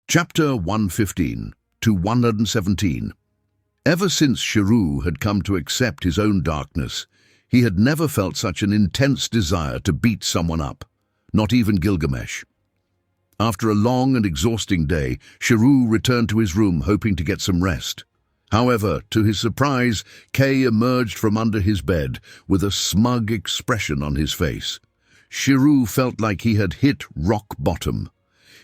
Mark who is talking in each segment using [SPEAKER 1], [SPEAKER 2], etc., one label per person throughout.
[SPEAKER 1] Chapter 115 to 117. Ever since Shirou had come to accept his own darkness, he had never felt such an intense desire to beat someone up, not even Gilgamesh. After a long and exhausting day, Shirou returned to his room hoping to get some rest. However, to his surprise, Kay emerged from under his bed with a smug expression on his face. Shirou felt like he had hit rock bottom.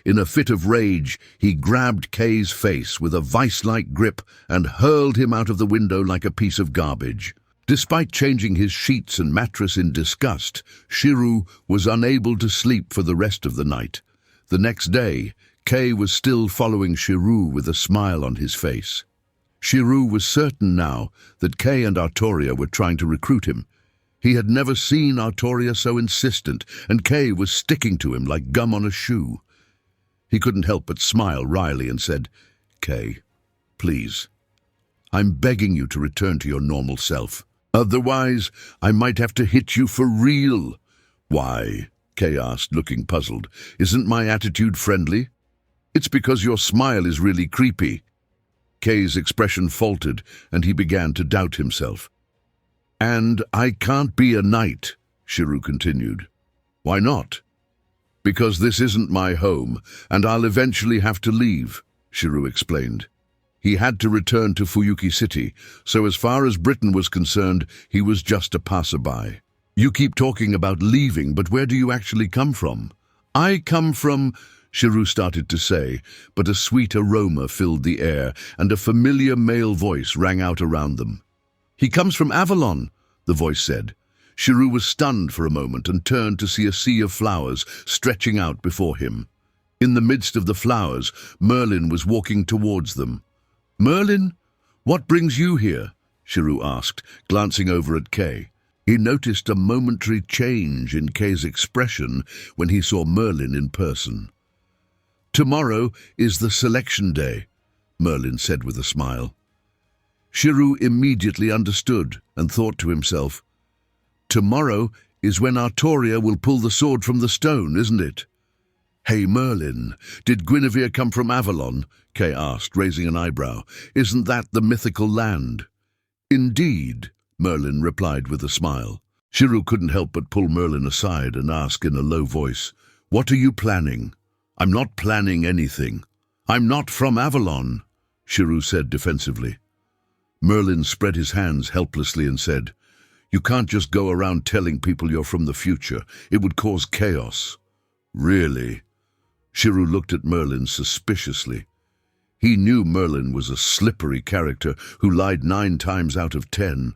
[SPEAKER 1] In a fit of rage, he grabbed Kay's face with a vice-like grip and hurled him out of the window like a piece of garbage. Despite changing his sheets and mattress in disgust, Shirou was unable to sleep for the rest of the night. The next day, Kay was still following Shirou with a smile on his face. Shirou was certain now that Kay and Artoria were trying to recruit him. He had never seen Artoria so insistent, and Kay was sticking to him like gum on a shoe. He couldn't help but smile wryly and said, "Kay, please, I'm begging you to return to your normal self. Otherwise, I might have to hit you for real." "Why?" Kay asked, looking puzzled. "Isn't my attitude friendly?" "It's because your smile is really creepy." Kay's expression faltered, and he began to doubt himself. "And I can't be a knight," Shirou continued. "Why not?" "Because this isn't my home, and I'll eventually have to leave," Shirou explained. He had to return to Fuyuki City, so as far as Britain was concerned, he was just a passerby. "You keep talking about leaving, but where do you actually come from?" "I come from," Shirou started to say, but a sweet aroma filled the air, and a familiar male voice rang out around them. "He comes from Avalon," the voice said. Shirou was stunned for a moment and turned to see a sea of flowers stretching out before him. In the midst of the flowers, Merlin was walking towards them. "Merlin, what brings you here?" Shirou asked, glancing over at Kay. He noticed a momentary change in Kay's expression when he saw Merlin in person. "Tomorrow is the selection day," Merlin said with a smile. Shirou immediately understood and thought to himself, "Tomorrow is when Artoria will pull the sword from the stone, isn't it?" "Hey, Merlin, did Guinevere come from Avalon?" Kay asked, raising an eyebrow. "Isn't that the mythical land?" "Indeed," Merlin replied with a smile. Shirou couldn't help but pull Merlin aside and ask in a low voice, "What are you planning?" "I'm not planning anything. I'm not from Avalon," Shirou said defensively. Merlin spread his hands helplessly and said, "You can't just go around telling people you're from the future. It would cause chaos." "Really?" Shirou looked at Merlin suspiciously. He knew Merlin was a slippery character who lied 9 times out of 10.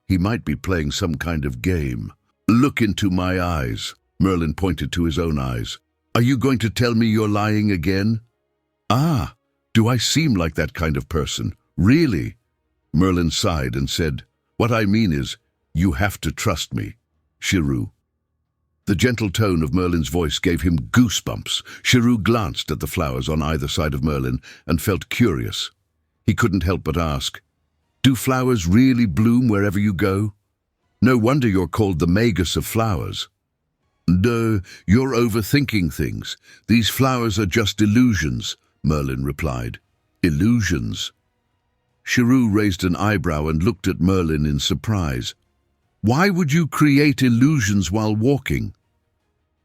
[SPEAKER 1] He might be playing some kind of game. "Look into my eyes." Merlin pointed to his own eyes. "Are you going to tell me you're lying again?" "Ah, do I seem like that kind of person? Really?" Merlin sighed and said, "What I mean is, you have to trust me, Shirou." The gentle tone of Merlin's voice gave him goosebumps. Shirou glanced at the flowers on either side of Merlin and felt curious. He couldn't help but ask, "Do flowers really bloom wherever you go? No wonder you're called the Magus of Flowers." "No, you're overthinking things. These flowers are just illusions," Merlin replied. "Illusions?" Shirou raised an eyebrow and looked at Merlin in surprise. "Why would you create illusions while walking?"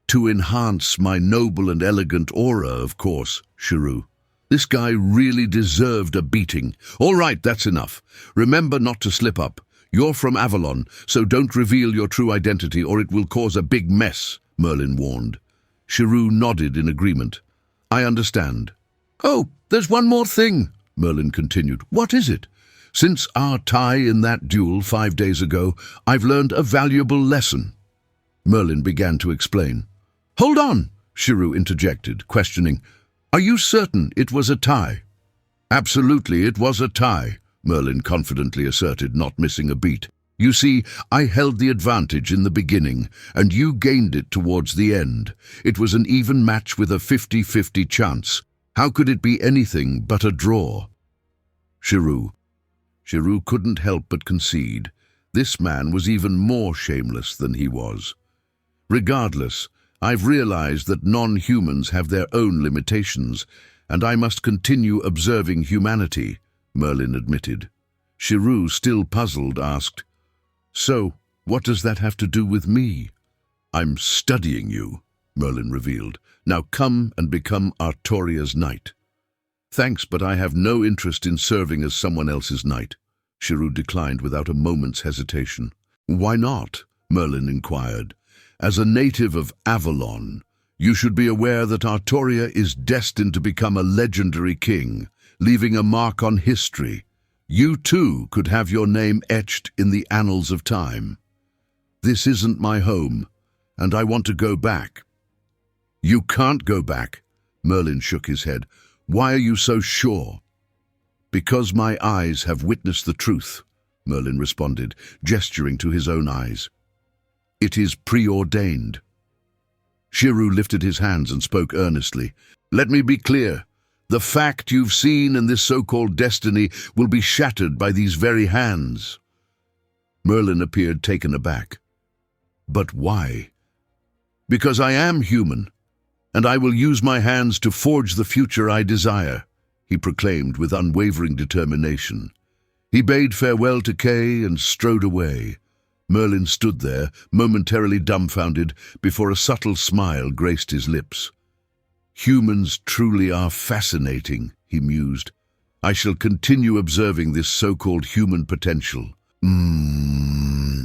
[SPEAKER 1] "To enhance my noble and elegant aura, of course, Shirou." This guy really deserved a beating. "All right, that's enough. Remember not to slip up. You're from Avalon, so don't reveal your true identity or it will cause a big mess," Merlin warned. Shirou nodded in agreement. "I understand." "Oh, there's one more thing," Merlin continued. "What is it?" "Since our tie in that duel 5 days ago, I've learned a valuable lesson." Merlin began to explain. "Hold on," Shirou interjected, questioning. "Are you certain it was a tie?" "Absolutely, it was a tie," Merlin confidently asserted, not missing a beat. "You see, I held the advantage in the beginning, and you gained it towards the end. It was an even match with a 50-50 chance. How could it be anything but a draw?" Shirou couldn't help but concede. This man was even more shameless than he was. "Regardless, I've realized that non-humans have their own limitations, and I must continue observing humanity, Merlin admitted. Shirou, still puzzled, asked, "So, what does that have to do with me?" "I'm studying you," Merlin revealed. "Now come and become Artoria's knight." "Thanks, but I have no interest in serving as someone else's knight," Shirou declined without a moment's hesitation. "Why not?" Merlin inquired. "As a native of Avalon, you should be aware that Artoria is destined to become a legendary king, leaving a mark on history. You too could have your name etched in the annals of time. This isn't my home, and I want to go back." "You can't go back," Merlin shook his head. "Why are you so sure?" "Because my eyes have witnessed the truth," Merlin responded, gesturing to his own eyes. "It is preordained." Shirou lifted his hands and spoke earnestly. "Let me be clear. The fact you've seen in this so-called destiny will be shattered by these very hands." Merlin appeared taken aback. "But why?" "Because I am human, and I will use my hands to forge the future I desire," he proclaimed with unwavering determination. He bade farewell to Kay and strode away. Merlin stood there, momentarily dumbfounded, before a subtle smile graced his lips. "Humans truly are fascinating," he mused. "I shall continue observing this so-called human potential."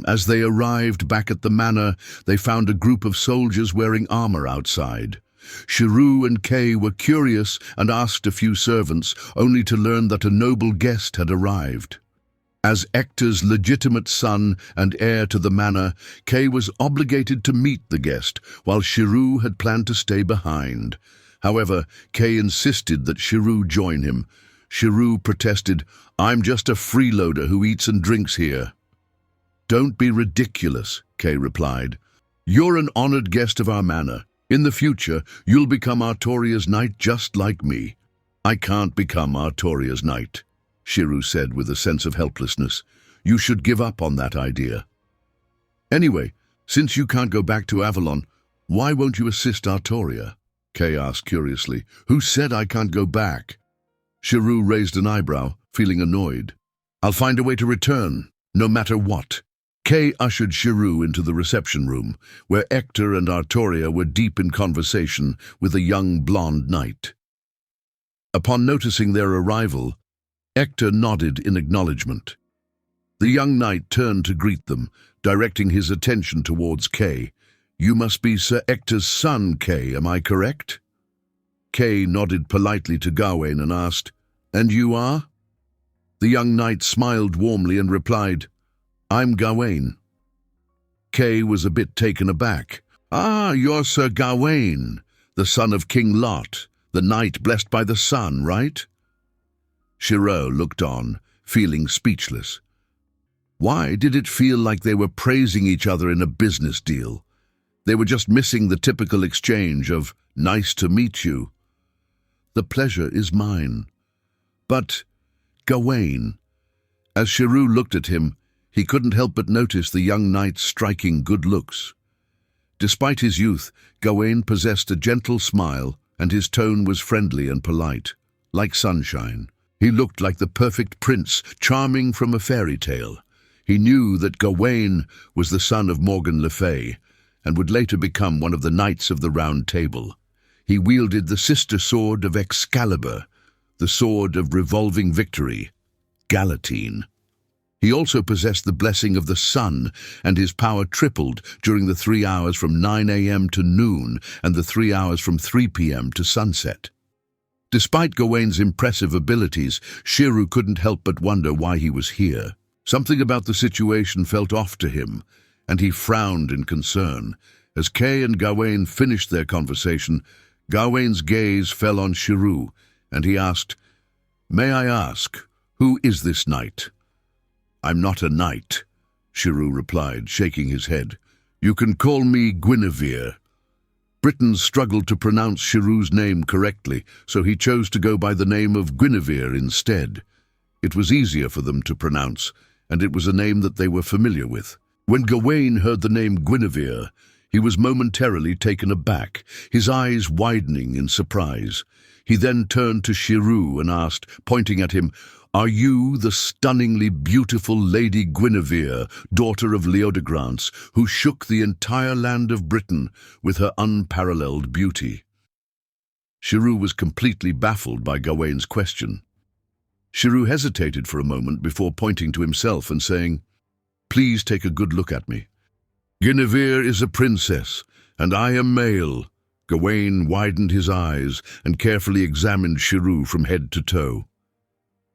[SPEAKER 1] As they arrived back at the manor, they found a group of soldiers wearing armor outside. Shirou and Kay were curious and asked a few servants, only to learn that a noble guest had arrived. As Ector's legitimate son and heir to the manor, Kay was obligated to meet the guest, while Shirou had planned to stay behind. However, Kay insisted that Shirou join him. Shirou protested, "I'm just a freeloader who eats and drinks here." "Don't be ridiculous," Kay replied. "You're an honored guest of our manor. In the future, you'll become Artoria's knight just like me." "I can't become Artoria's knight," Shirou said with a sense of helplessness. "You should give up on that idea. Anyway, since you can't go back to Avalon, why won't you assist Artoria?" Kay asked curiously. "Who said I can't go back?" Shirou raised an eyebrow, feeling annoyed. "I'll find a way to return, no matter what." Kay ushered Shirou into the reception room, where Ector and Artoria were deep in conversation with a young blonde knight. Upon noticing their arrival, Ector nodded in acknowledgement. The young knight turned to greet them, directing his attention towards Kay. "You must be Sir Ector's son, Kay, am I correct?" Kay nodded politely to Gawain and asked, "And you are?" The young knight smiled warmly and replied, "I'm Gawain." Kay was a bit taken aback. "Ah, you're Sir Gawain, the son of King Lot, the knight blessed by the sun, right?" Shirou looked on, feeling speechless. Why did it feel like they were praising each other in a business deal? They were just missing the typical exchange of, "Nice to meet you." "The pleasure is mine." "But, Gawain." As Shirou looked at him, he couldn't help but notice the young knight's striking good looks. Despite his youth, Gawain possessed a gentle smile, and his tone was friendly and polite, like sunshine. He looked like the perfect prince, charming from a fairy tale. He knew that Gawain was the son of Morgan Le Fay, and would later become one of the Knights of the Round Table. He wielded the sister sword of Excalibur, the sword of revolving victory, Galatine. He also possessed the blessing of the sun, and his power tripled during the 3 hours from 9 a.m. to noon and the 3 hours from 3 p.m. to sunset. Despite Gawain's impressive abilities, Shirou couldn't help but wonder why he was here. Something about the situation felt off to him, and he frowned in concern. As Kay and Gawain finished their conversation, Gawain's gaze fell on Shirou, and he asked, "May I ask, who is this knight?" "I'm not a knight," Shirou replied, shaking his head. "You can call me Guinevere." Britons struggled to pronounce Shirou's name correctly, so he chose to go by the name of Guinevere instead. It was easier for them to pronounce, and it was a name that they were familiar with. When Gawain heard the name Guinevere, He was momentarily taken aback, his eyes widening in surprise. He then turned to Shirou and asked, pointing at him, "Are you the stunningly beautiful Lady Guinevere, daughter of Leodegrance, who shook the entire land of Britain with her unparalleled beauty?" Shirou was completely baffled by Gawain's question. Shirou hesitated for a moment before pointing to himself and saying, "Please take a good look at me. Guinevere is a princess, and I am male." Gawain widened his eyes and carefully examined Shirou from head to toe.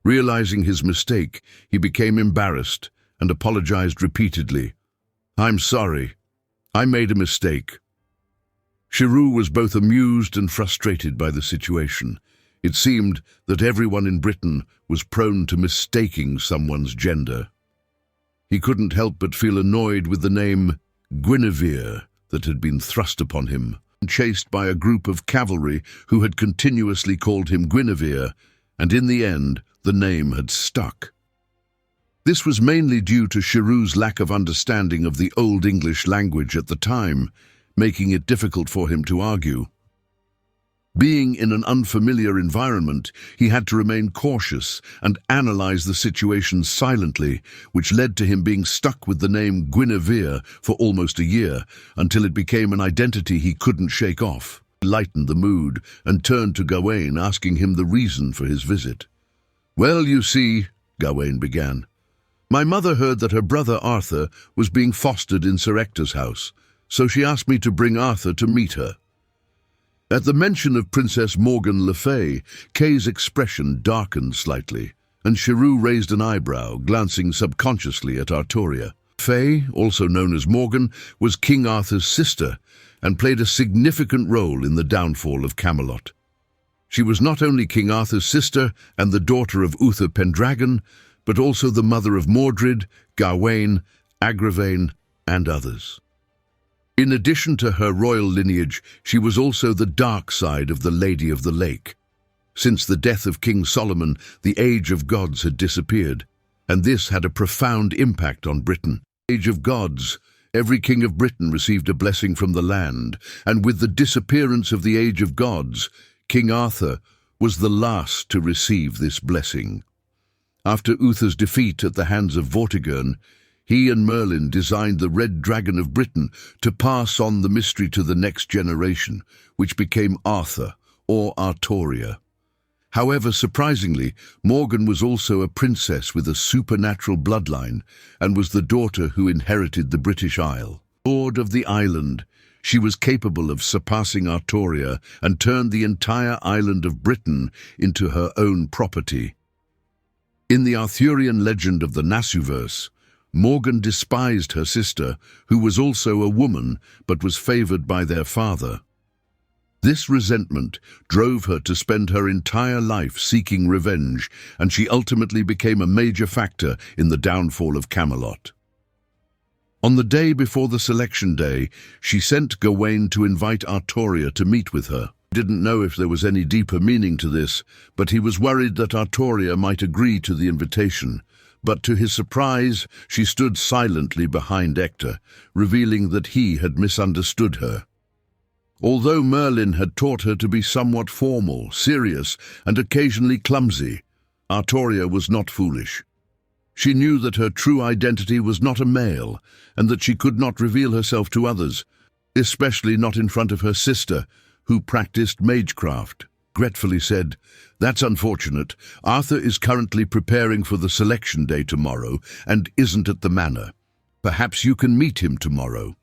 [SPEAKER 1] Realizing his mistake, he became embarrassed and apologized repeatedly. "I'm sorry. I made a mistake." Shirou was both amused and frustrated by the situation. It seemed that everyone in Britain was prone to mistaking someone's gender. He couldn't help but feel annoyed with the name Guinevere that had been thrust upon him, chased by a group of cavalry who had continuously called him Guinevere, and in the end, the name had stuck. This was mainly due to Shirou's lack of understanding of the Old English language at the time, making it difficult for him to argue. Being in an unfamiliar environment, he had to remain cautious and analyze the situation silently, which led to him being stuck with the name Guinevere for almost a year, until it became an identity he couldn't shake off. He lightened the mood and turned to Gawain, asking him the reason for his visit. "Well, you see," Gawain began, "my mother heard that her brother Arthur was being fostered in Sir Ector's house, so she asked me to bring Arthur to meet her." At the mention of Princess Morgan Le Fay, Kay's expression darkened slightly, and Shirou raised an eyebrow, glancing subconsciously at Artoria. Fay, also known as Morgan, was King Arthur's sister and played a significant role in the downfall of Camelot. She was not only King Arthur's sister and the daughter of Uther Pendragon, but also the mother of Mordred, Gawain, Agravain, and others. In addition to her royal lineage, she was also the dark side of the Lady of the Lake. Since the death of King Solomon, the Age of Gods had disappeared, and this had a profound impact on Britain. Age of Gods, every king of Britain received a blessing from the land, and with the disappearance of the Age of Gods, King Arthur was the last to receive this blessing. After Uther's defeat at the hands of Vortigern, he and Merlin designed the Red Dragon of Britain to pass on the mystery to the next generation, which became Arthur, or Artoria. However, surprisingly, Morgan was also a princess with a supernatural bloodline, and was the daughter who inherited the British Isle. Lord of the island, she was capable of surpassing Artoria and turned the entire island of Britain into her own property. In the Arthurian legend of the Nasuverse, Morgan despised her sister, who was also a woman but was favored by their father. This resentment drove her to spend her entire life seeking revenge, and she ultimately became a major factor in the downfall of Camelot. On the day before the selection day, she sent Gawain to invite Artoria to meet with her. He didn't know if there was any deeper meaning to this, but he was worried that Artoria might agree to the invitation. But to his surprise, she stood silently behind Ector, revealing that he had misunderstood her. Although Merlin had taught her to be somewhat formal, serious, and occasionally clumsy, Artoria was not foolish. She knew that her true identity was not a male, and that she could not reveal herself to others, especially not in front of her sister, who practiced Magecraft. Regretfully said, "That's unfortunate. Arthur is currently preparing for the selection day tomorrow and isn't at the manor. Perhaps you can meet him tomorrow."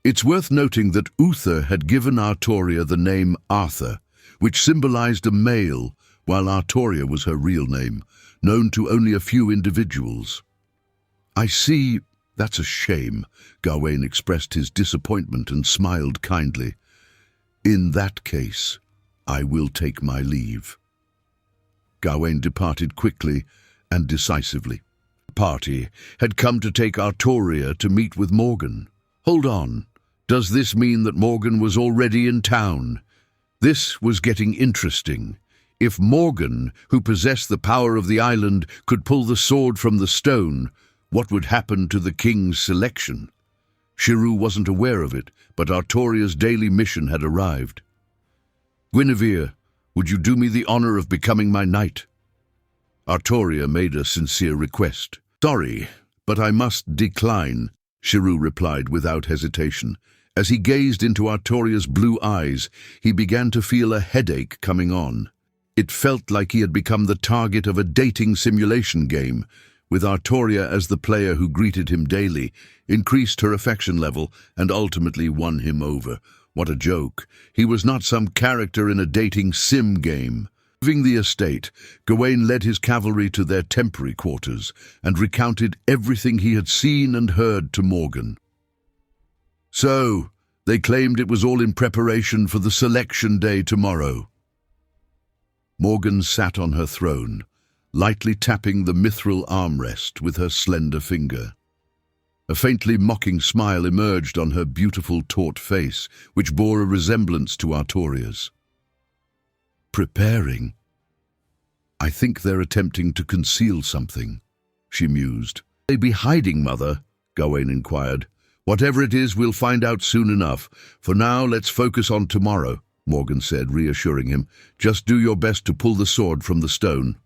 [SPEAKER 1] It's worth noting that Uther had given Artoria the name Arthur, which symbolized a male, while Artoria was her real name, known to only a few individuals. "I see. That's a shame." Gawain expressed his disappointment and smiled kindly. "In that case, I will take my leave." Gawain departed quickly and decisively. The party had come to take Artoria to meet with Morgan. Hold on, does this mean that Morgan was already in town? This was getting interesting. If Morgan, who possessed the power of the island, could pull the sword from the stone, what would happen to the king's selection? Shirou wasn't aware of it, but Artoria's daily mission had arrived. "Guinevere, would you do me the honor of becoming my knight?" Artoria made a sincere request. "Sorry, but I must decline," Shirou replied without hesitation. As he gazed into Artoria's blue eyes, he began to feel a headache coming on. It felt like he had become the target of a dating simulation game, with Artoria as the player who greeted him daily, increased her affection level, and ultimately won him over. What a joke. He was not some character in a dating sim game. Leaving the estate, Gawain led his cavalry to their temporary quarters and recounted everything he had seen and heard to Morgan. "So, they claimed it was all in preparation for the selection day tomorrow." Morgan sat on her throne, lightly tapping the mithril armrest with her slender finger. A faintly mocking smile emerged on her beautiful taut face, which bore a resemblance to Artoria's. "Preparing? I think they're attempting to conceal something," she mused. "They be hiding, Mother?" Gawain inquired. "Whatever it is, we'll find out soon enough. For now, let's focus on tomorrow," Morgan said, reassuring him. "Just do your best to pull the sword from the stone."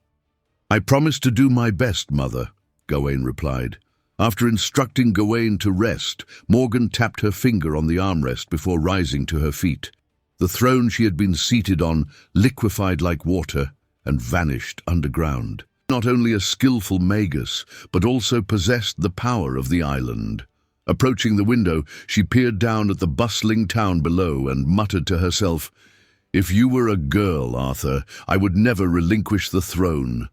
[SPEAKER 1] "I promise to do my best, Mother," Gawain replied. After instructing Gawain to rest, Morgan tapped her finger on the armrest before rising to her feet. The throne she had been seated on liquefied like water and vanished underground. Not only a skillful magus, but also possessed the power of the island. Approaching the window, she peered down at the bustling town below and muttered to herself, "If you were a girl, Arthur, I would never relinquish the throne."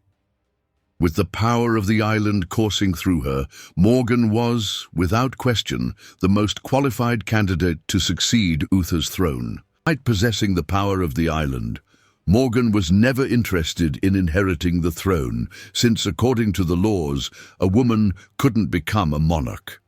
[SPEAKER 1] With the power of the island coursing through her, Morgan was, without question, the most qualified candidate to succeed Uther's throne. Despite possessing the power of the island, Morgan was never interested in inheriting the throne, since, according to the laws, a woman couldn't become a monarch.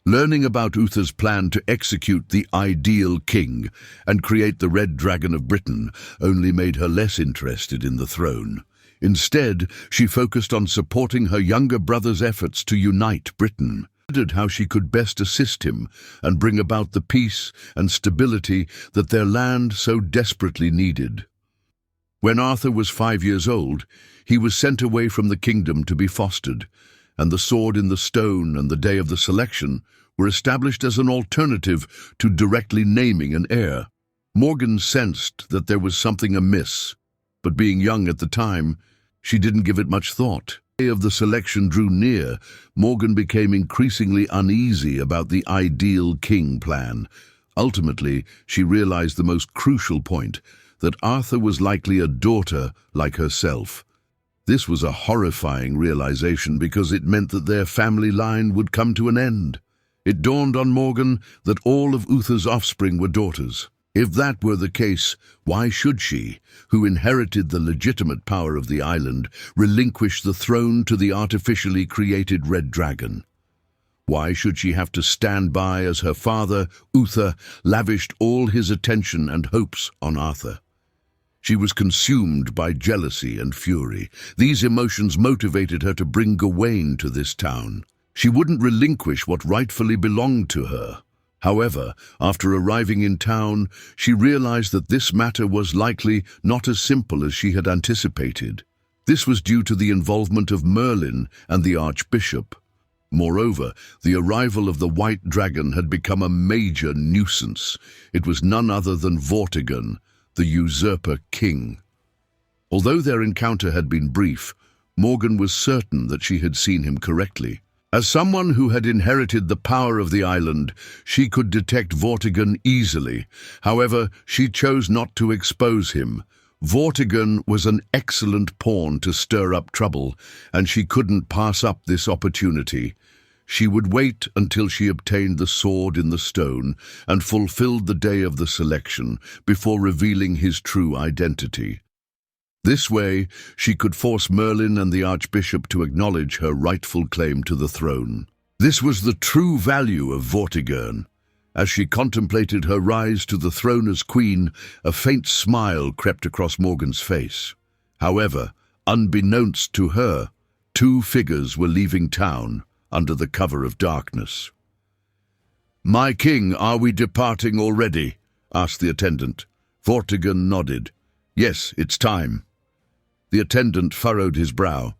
[SPEAKER 1] Learning about Uther's plan to execute the ideal king and create the Red Dragon of Britain only made her less interested in the throne. Instead, she focused on supporting her younger brother's efforts to unite Britain. She considered how she could best assist him and bring about the peace and stability that their land so desperately needed. When Arthur was 5 years old, he was sent away from the kingdom to be fostered, and the sword in the stone and the day of the selection were established as an alternative to directly naming an heir. Morgan sensed that there was something amiss, but being young at the time, she didn't give it much thought. The day of the selection drew near. Morgan became increasingly uneasy about the ideal king plan. Ultimately, she realized the most crucial point, that Arthur was likely a daughter like herself. This was a horrifying realization because it meant that their family line would come to an end. It dawned on Morgan that all of Uther's offspring were daughters. If that were the case, why should she, who inherited the legitimate power of the island, relinquish the throne to the artificially created Red Dragon? Why should she have to stand by as her father, Uther, lavished all his attention and hopes on Arthur? She was consumed by jealousy and fury. These emotions motivated her to bring Gawain to this town. She wouldn't relinquish what rightfully belonged to her. However, after arriving in town, she realized that this matter was likely not as simple as she had anticipated. This was due to the involvement of Merlin and the Archbishop. Moreover, the arrival of the White Dragon had become a major nuisance. It was none other than Vortigern, the usurper king. Although their encounter had been brief, Morgan was certain that she had seen him correctly. As someone who had inherited the power of the island, she could detect Vortigern easily. However, she chose not to expose him. Vortigern was an excellent pawn to stir up trouble, and she couldn't pass up this opportunity. She would wait until she obtained the sword in the stone and fulfilled the day of the selection before revealing his true identity. This way, she could force Merlin and the Archbishop to acknowledge her rightful claim to the throne. This was the true value of Vortigern. As she contemplated her rise to the throne as queen, a faint smile crept across Morgan's face. However, unbeknownst to her, two figures were leaving town under the cover of darkness. "My king, are we departing already?" asked the attendant. Vortigern nodded. "Yes, it's time." The attendant furrowed his brow.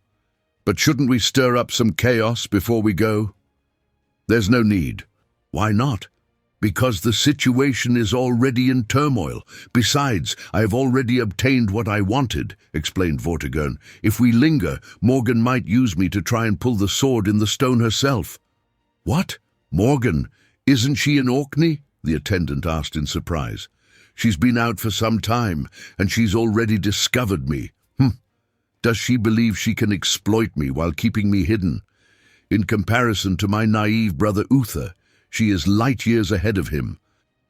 [SPEAKER 1] "But shouldn't we stir up some chaos before we go?" "There's no need." "Why not?" "Because the situation is already in turmoil. Besides, I have already obtained what I wanted," explained Vortigern. "If we linger, Morgan might use me to try and pull the sword in the stone herself." "What? Morgan? Isn't she in Orkney?" the attendant asked in surprise. "She's been out for some time, and she's already discovered me." "Does she believe she can exploit me while keeping me hidden? In comparison to my naive brother Uther, she is light years ahead of him.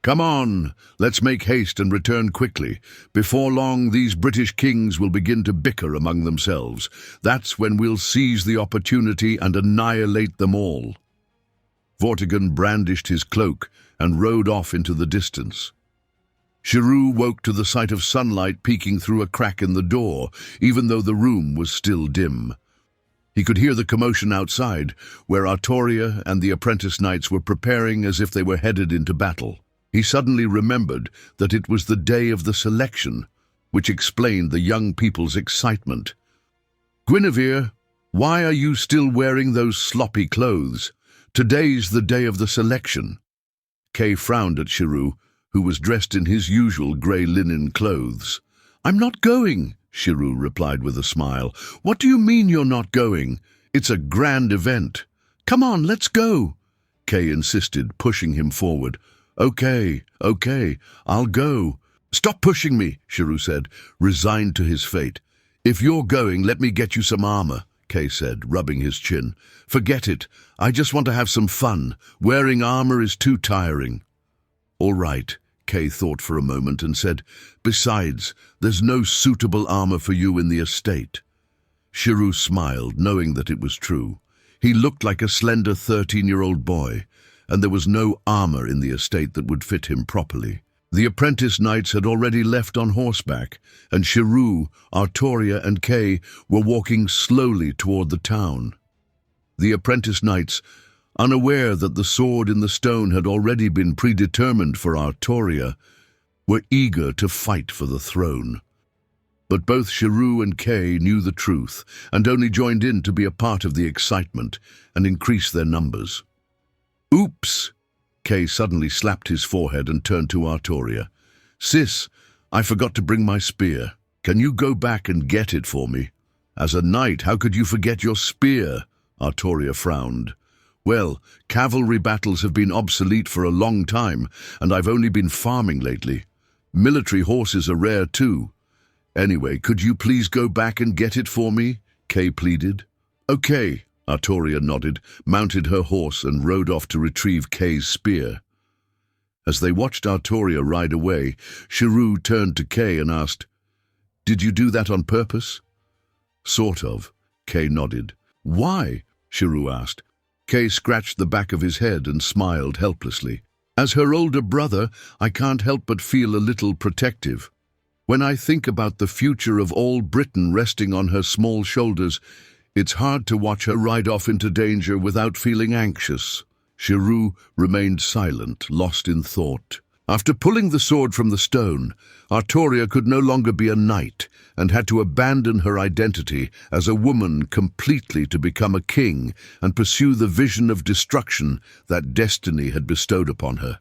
[SPEAKER 1] Come on, let's make haste and return quickly. Before long, these British kings will begin to bicker among themselves. That's when we'll seize the opportunity and annihilate them all." Vortigern brandished his cloak and rode off into the distance. Shirou woke to the sight of sunlight peeking through a crack in the door, even though the room was still dim. He could hear the commotion outside, where Artoria and the apprentice knights were preparing as if they were headed into battle. He suddenly remembered that it was the day of the selection, which explained the young people's excitement. "Guinevere, why are you still wearing those sloppy clothes? Today's the day of the selection." Kay frowned at Shirou, who was dressed in his usual grey linen clothes. "I'm not going," Shirou replied with a smile. "What do you mean you're not going? It's a grand event. Come on, let's go," Kay insisted, pushing him forward. Okay, I'll go." "Stop pushing me," Shirou said, resigned to his fate. "If you're going, let me get you some armor," Kay said, rubbing his chin. "Forget it. I just want to have some fun. Wearing armor is too tiring." "All right," Kay thought for a moment and said, "Besides, there's no suitable armor for you in the estate." Shirou smiled, knowing that it was true. He looked like a slender 13-year-old boy, and there was no armor in the estate that would fit him properly. The apprentice knights had already left on horseback, and Shirou, Artoria, and Kay were walking slowly toward the town. The apprentice knights, unaware that the sword in the stone had already been predetermined for Artoria, were eager to fight for the throne. But both Shirou and Kay knew the truth, and only joined in to be a part of the excitement and increase their numbers. "Oops!" Kay suddenly slapped his forehead and turned to Artoria. "Sis, I forgot to bring my spear. Can you go back and get it for me?" "As a knight, how could you forget your spear?" Artoria frowned. "Well, cavalry battles have been obsolete for a long time, and I've only been farming lately. Military horses are rare too. Anyway, could you please go back and get it for me?" Kay pleaded. "Okay," Artoria nodded, mounted her horse and rode off to retrieve Kay's spear. As they watched Artoria ride away, Shirou turned to Kay and asked, "Did you do that on purpose?" "Sort of," Kay nodded. "Why?" Shirou asked. Kay scratched the back of his head and smiled helplessly. "As her older brother, I can't help but feel a little protective. When I think about the future of all Britain resting on her small shoulders, it's hard to watch her ride off into danger without feeling anxious." Shirou remained silent, lost in thought. After pulling the sword from the stone, Artoria could no longer be a knight and had to abandon her identity as a woman completely to become a king and pursue the vision of destruction that destiny had bestowed upon her.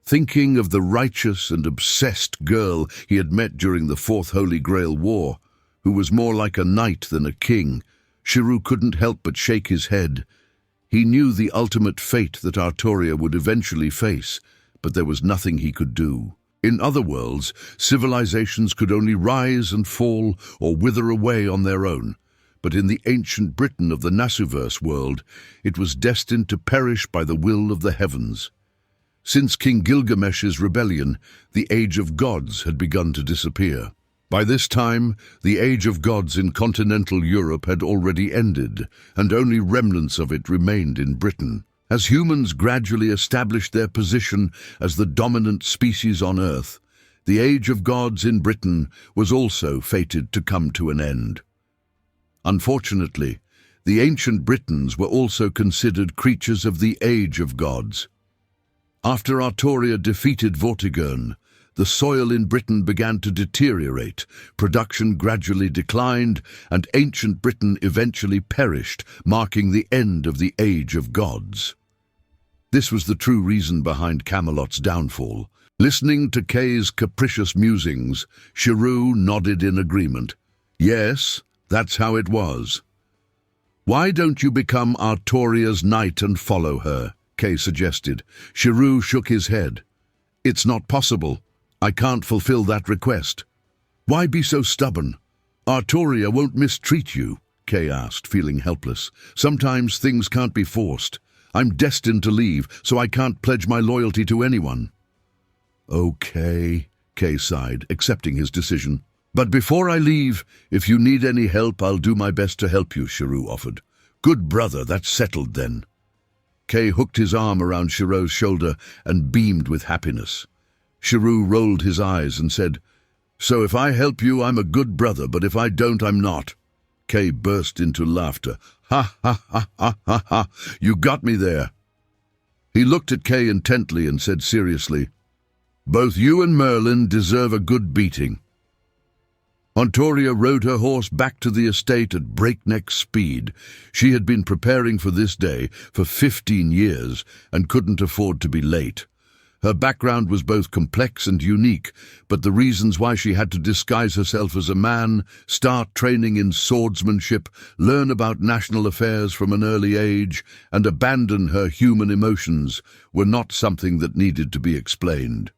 [SPEAKER 1] Thinking of the righteous and obsessed girl he had met during the Fourth Holy Grail War, who was more like a knight than a king, Shirou couldn't help but shake his head. He knew the ultimate fate that Artoria would eventually face, but there was nothing he could do. In other worlds, civilizations could only rise and fall or wither away on their own. But in the ancient Britain of the Nasuverse world, it was destined to perish by the will of the heavens. Since King Gilgamesh's rebellion, the Age of Gods had begun to disappear. By this time, the Age of Gods in continental Europe had already ended, and only remnants of it remained in Britain. As humans gradually established their position as the dominant species on Earth, the Age of Gods in Britain was also fated to come to an end. Unfortunately, the ancient Britons were also considered creatures of the Age of Gods. After Artoria defeated Vortigern, the soil in Britain began to deteriorate, production gradually declined, and ancient Britain eventually perished, marking the end of the Age of Gods. This was the true reason behind Camelot's downfall. Listening to Kay's capricious musings, Shirou nodded in agreement. Yes, that's how it was. Why don't you become Artoria's knight and follow her? Kay suggested. Shirou shook his head. It's not possible. I can't fulfill that request. Why be so stubborn? Artoria won't mistreat you, Kay asked, feeling helpless. Sometimes things can't be forced. I'm destined to leave, so I can't pledge my loyalty to anyone. Okay, Kay sighed, accepting his decision. But before I leave, if you need any help, I'll do my best to help you, Shirou offered. Good brother, that's settled then. Kay hooked his arm around Shirou's shoulder and beamed with happiness. Shirou rolled his eyes and said, So if I help you, I'm a good brother, but if I don't, I'm not. Kay burst into laughter. Ha, ha, ha, ha, ha, ha. You got me there. He looked at Kay intently and said seriously, Both you and Merlin deserve a good beating. Artoria rode her horse back to the estate at breakneck speed. She had been preparing for this day for 15 years and couldn't afford to be late. Her background was both complex and unique, but the reasons why she had to disguise herself as a man, start training in swordsmanship, learn about national affairs from an early age, and abandon her human emotions were not something that needed to be explained.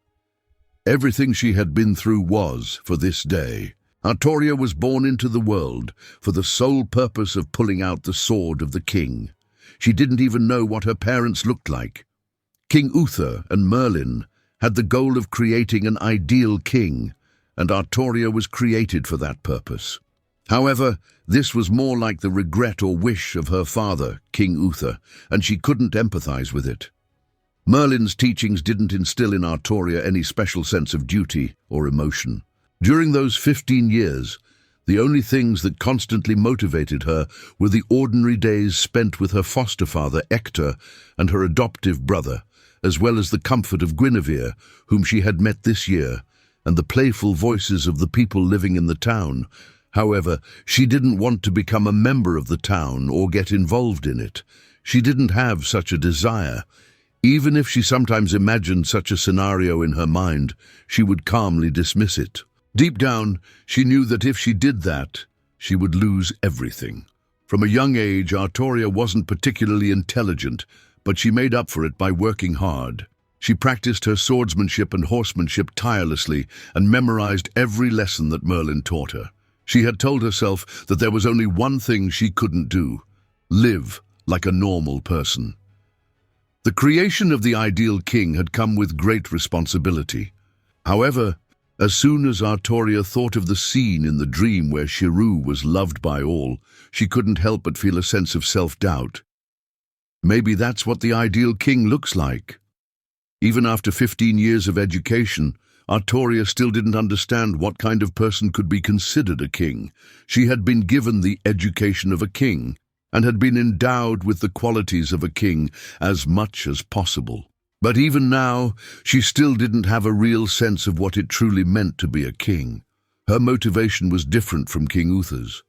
[SPEAKER 1] Everything she had been through was for this day. Artoria was born into the world for the sole purpose of pulling out the sword of the king. She didn't even know what her parents looked like. King Uther and Merlin had the goal of creating an ideal king, and Artoria was created for that purpose. However, this was more like the regret or wish of her father, King Uther, and she couldn't empathize with it. Merlin's teachings didn't instill in Artoria any special sense of duty or emotion. During those 15 years, the only things that constantly motivated her were the ordinary days spent with her foster father, Ector, and her adoptive brother, as well as the comfort of Guinevere, whom she had met this year, and the playful voices of the people living in the town. However, she didn't want to become a member of the town or get involved in it. She didn't have such a desire. Even if she sometimes imagined such a scenario in her mind, she would calmly dismiss it. Deep down, she knew that if she did that, she would lose everything. From a young age, Artoria wasn't particularly intelligent, but she made up for it by working hard. She practiced her swordsmanship and horsemanship tirelessly and memorized every lesson that Merlin taught her. She had told herself that there was only one thing she couldn't do: live like a normal person. The creation of the ideal king had come with great responsibility. However, as soon as Artoria thought of the scene in the dream where Shirou was loved by all, she couldn't help but feel a sense of self-doubt. Maybe that's what the ideal king looks like. Even after 15 years of education, Artoria still didn't understand what kind of person could be considered a king. She had been given the education of a king, and had been endowed with the qualities of a king as much as possible. But even now, she still didn't have a real sense of what it truly meant to be a king. Her motivation was different from King Uther's.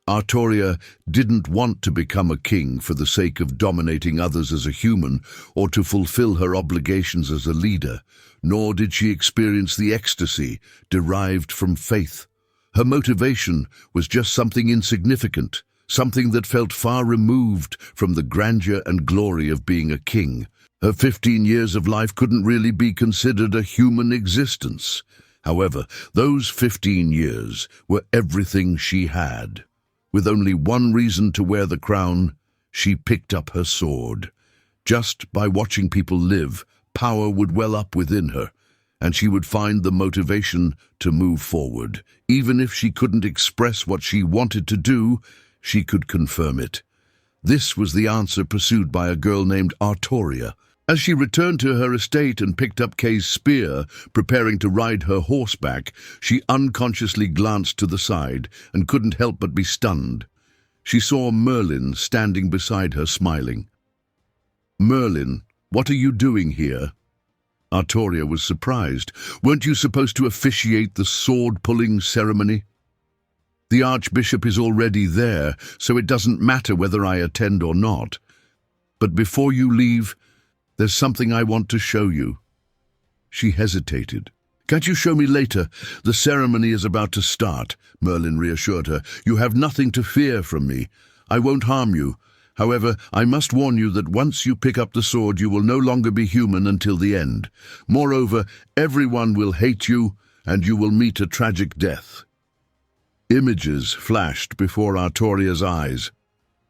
[SPEAKER 1] Artoria didn't want to become a king for the sake of dominating others as a human or to fulfill her obligations as a leader, nor did she experience the ecstasy derived from faith. Her motivation was just something insignificant, something that felt far removed from the grandeur and glory of being a king. Her 15 years of life couldn't really be considered a human existence. However, those 15 years were everything she had. With only one reason to wear the crown, she picked up her sword. Just by watching people live, power would well up within her, and she would find the motivation to move forward. Even if she couldn't express what she wanted to do, she could confirm it. This was the answer pursued by a girl named Artoria. As she returned to her estate and picked up Kay's spear, preparing to ride her horse back, she unconsciously glanced to the side and couldn't help but be stunned. She saw Merlin standing beside her, smiling. "Merlin, what are you doing here?" Artoria was surprised. "Weren't you supposed to officiate the sword-pulling ceremony?" "The Archbishop is already there, so it doesn't matter whether I attend or not. But before you leave, there's something I want to show you." She hesitated. "Can't you show me later? The ceremony is about to start," Merlin reassured her. "You have nothing to fear from me. I won't harm you. However, I must warn you that once you pick up the sword, you will no longer be human until the end. Moreover, everyone will hate you, and you will meet a tragic death." Images flashed before Artoria's eyes.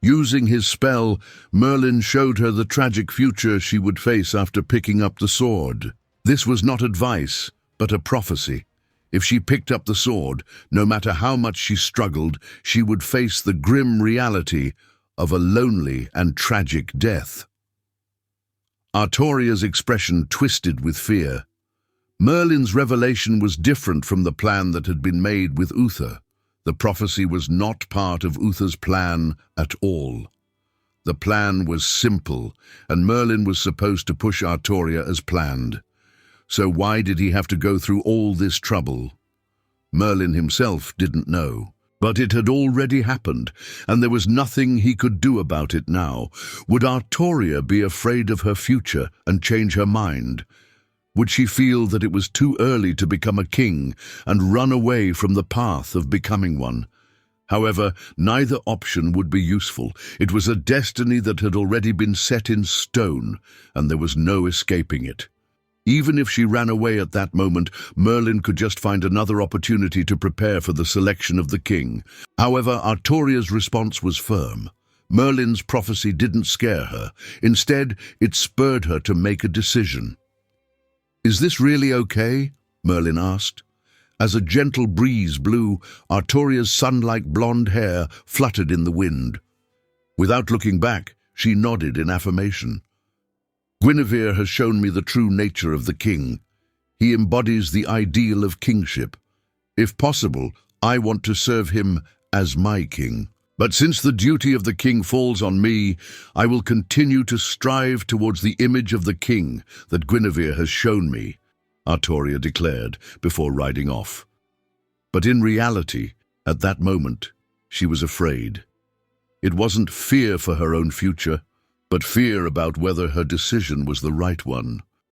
[SPEAKER 1] Using his spell, Merlin showed her the tragic future she would face after picking up the sword. This was not advice, but a prophecy. If she picked up the sword, no matter how much she struggled, she would face the grim reality of a lonely and tragic death. Artoria's expression twisted with fear. Merlin's revelation was different from the plan that had been made with Uther. The prophecy was not part of Uther's plan at all. The plan was simple, and Merlin was supposed to push Artoria as planned. So why did he have to go through all this trouble? Merlin himself didn't know. But it had already happened, and there was nothing he could do about it now. Would Artoria be afraid of her future and change her mind? Would she feel that it was too early to become a king and run away from the path of becoming one? However, neither option would be useful. It was a destiny that had already been set in stone, and there was no escaping it. Even if she ran away at that moment, Merlin could just find another opportunity to prepare for the selection of the king. However, Artoria's response was firm. Merlin's prophecy didn't scare her. Instead, it spurred her to make a decision. "Is this really okay?" Merlin asked. As a gentle breeze blew, Artoria's sun-like blonde hair fluttered in the wind. Without looking back, she nodded in affirmation. "Guinevere has shown me the true nature of the king. He embodies the ideal of kingship. If possible, I want to serve him as my king. But since the duty of the king falls on me, I will continue to strive towards the image of the king that Guinevere has shown me," Artoria declared before riding off. But in reality, at that moment, she was afraid. It wasn't fear for her own future, but fear about whether her decision was the right one.